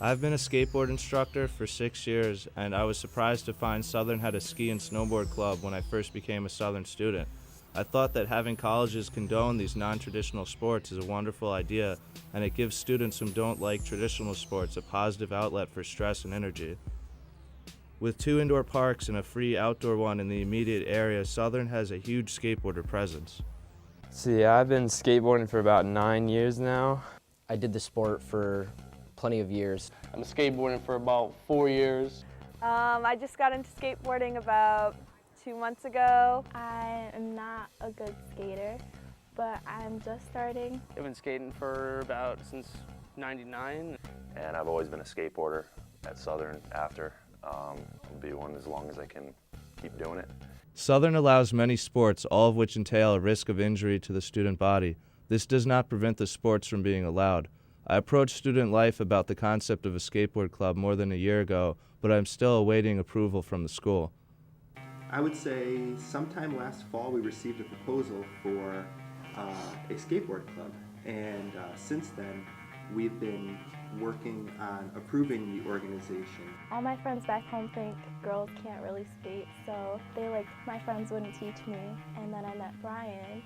I've been a skateboard instructor for 6 years, and I was surprised to find Southern had a ski and snowboard club when I first became a Southern student. I thought that having colleges condone these non-traditional sports is a wonderful idea, and it gives students who don't like traditional sports a positive outlet for stress and energy. With 2 indoor parks and a free outdoor one in the immediate area, Southern has a huge skateboarder presence. So yeah, I've been skateboarding for about 9 years now. I did the sport for plenty of years. I've been skateboarding for about 4 years. I just got into skateboarding about 2 months ago. I am not a good skater, but I'm just starting. I've been skating for since '99. And I've always been a skateboarder at Southern after. I'll be one as long as I can keep doing it. Southern allows many sports, all of which entail a risk of injury to the student body. This does not prevent the sports from being allowed. I approached student life about the concept of a skateboard club more than a year ago, but I'm still awaiting approval from the school. I would say sometime last fall we received a proposal for a skateboard club, and since then we've been working on approving the organization. All my friends back home think girls can't really skate, so my friends wouldn't teach me. And then I met Brian,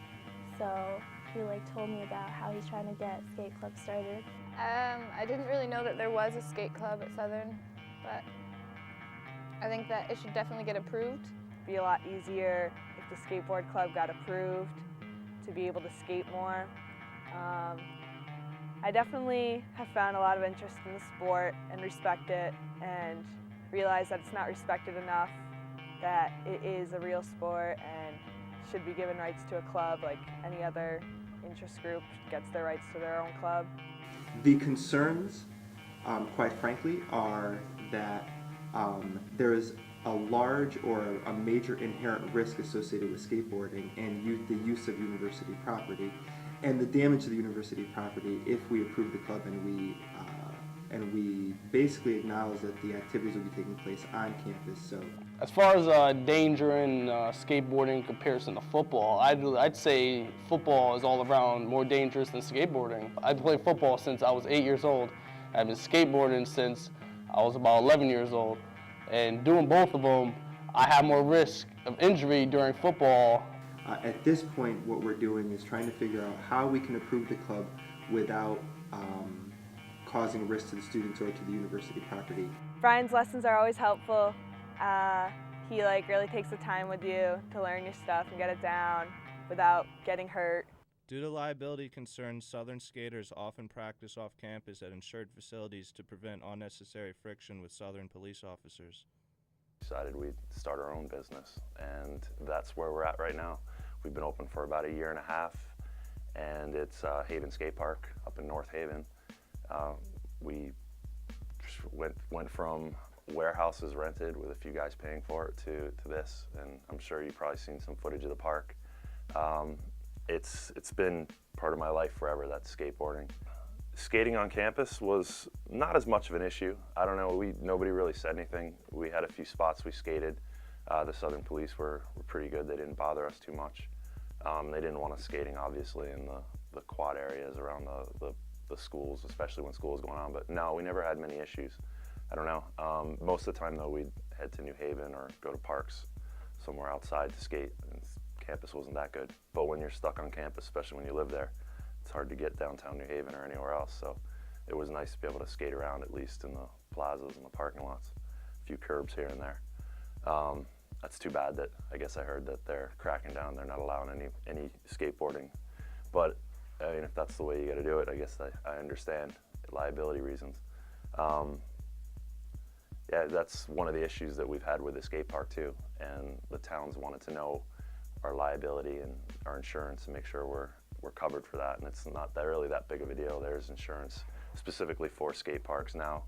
so he told me about how he's trying to get skate club started. I didn't really know that there was a skate club at Southern, but I think that it should definitely get approved. It'd be a lot easier if the skateboard club got approved to be able to skate more. I definitely have found a lot of interest in the sport and respect it, and realize that it's not respected enough, that it is a real sport and should be given rights to a club like any other interest group gets their rights to their own club. The concerns, quite frankly, are that there is a large or a major inherent risk associated with skateboarding and the use of university property, and the damage to the university property if we approve the club and we basically acknowledge that the activities will be taking place on campus. So, As far as danger in skateboarding in comparison to football, I'd say football is all around more dangerous than skateboarding. I've played football since I was 8 years old. I've been skateboarding since I was about 11 years old. And doing both of them, I have more risk of injury during football. At this point, what we're doing is trying to figure out how we can approve the club without causing risk to the students or to the university property. Brian's lessons are always helpful. He really takes the time with you to learn your stuff and get it down without getting hurt. Due to liability concerns, Southern skaters often practice off campus at insured facilities to prevent unnecessary friction with Southern police officers. Decided we'd start our own business, and that's where we're at right now. We've been open for about 1.5 years, and it's Haven Skate Park up in North Haven. We went from warehouses rented with a few guys paying for it to this, and I'm sure you've probably seen some footage of the park. It's been part of my life forever, that's skateboarding. Skating on campus was not as much of an issue. I don't know, nobody really said anything. We had a few spots we skated. The Southern police were pretty good. They didn't bother us too much. They didn't want us skating, obviously, in the quad areas around the schools, especially when school was going on. But no, we never had many issues. I don't know. Most of the time, though, we'd head to New Haven or go to parks somewhere outside to skate. And campus wasn't that good. But when you're stuck on campus, especially when you live there, it's hard to get downtown New Haven or anywhere else. So it was nice to be able to skate around, at least in the plazas and the parking lots. A few curbs here and there. That's too bad that I guess I heard that they're cracking down. They're not allowing any skateboarding. But I mean, if that's the way you got to do it, I guess I understand liability reasons. Yeah, that's one of the issues that we've had with the skate park too. And the towns wanted to know our liability and our insurance and make sure we're covered for that. And it's not really that big of a deal. There's insurance specifically for skate parks now.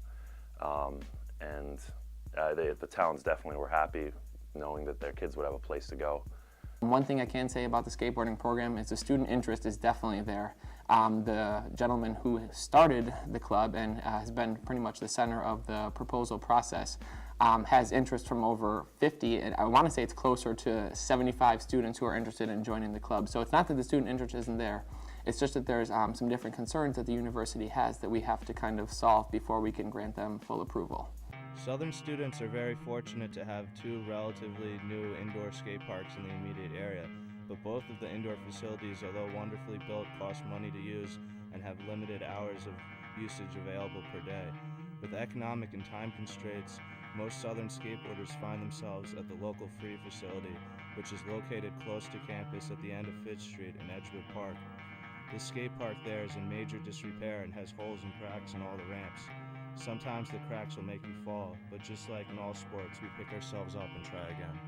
The towns definitely were happy knowing that their kids would have a place to go. One thing I can say about the skateboarding program is the student interest is definitely there. The gentleman who started the club and has been pretty much the center of the proposal process has interest from over 50, and I want to say it's closer to 75 students who are interested in joining the club. So it's not that the student interest isn't there. It's just that there's some different concerns that the university has that we have to kind of solve before we can grant them full approval. Southern students are very fortunate to have two relatively new indoor skate parks in the immediate area, but both of the indoor facilities, although wonderfully built, cost money to use and have limited hours of usage available per day. With economic and time constraints, most Southern skateboarders find themselves at the local free facility, which is located close to campus at the end of Fifth Street in Edgewood Park. The skate park there is in major disrepair and has holes and cracks in all the ramps. Sometimes the cracks will make you fall, but just like in all sports, we pick ourselves up and try again.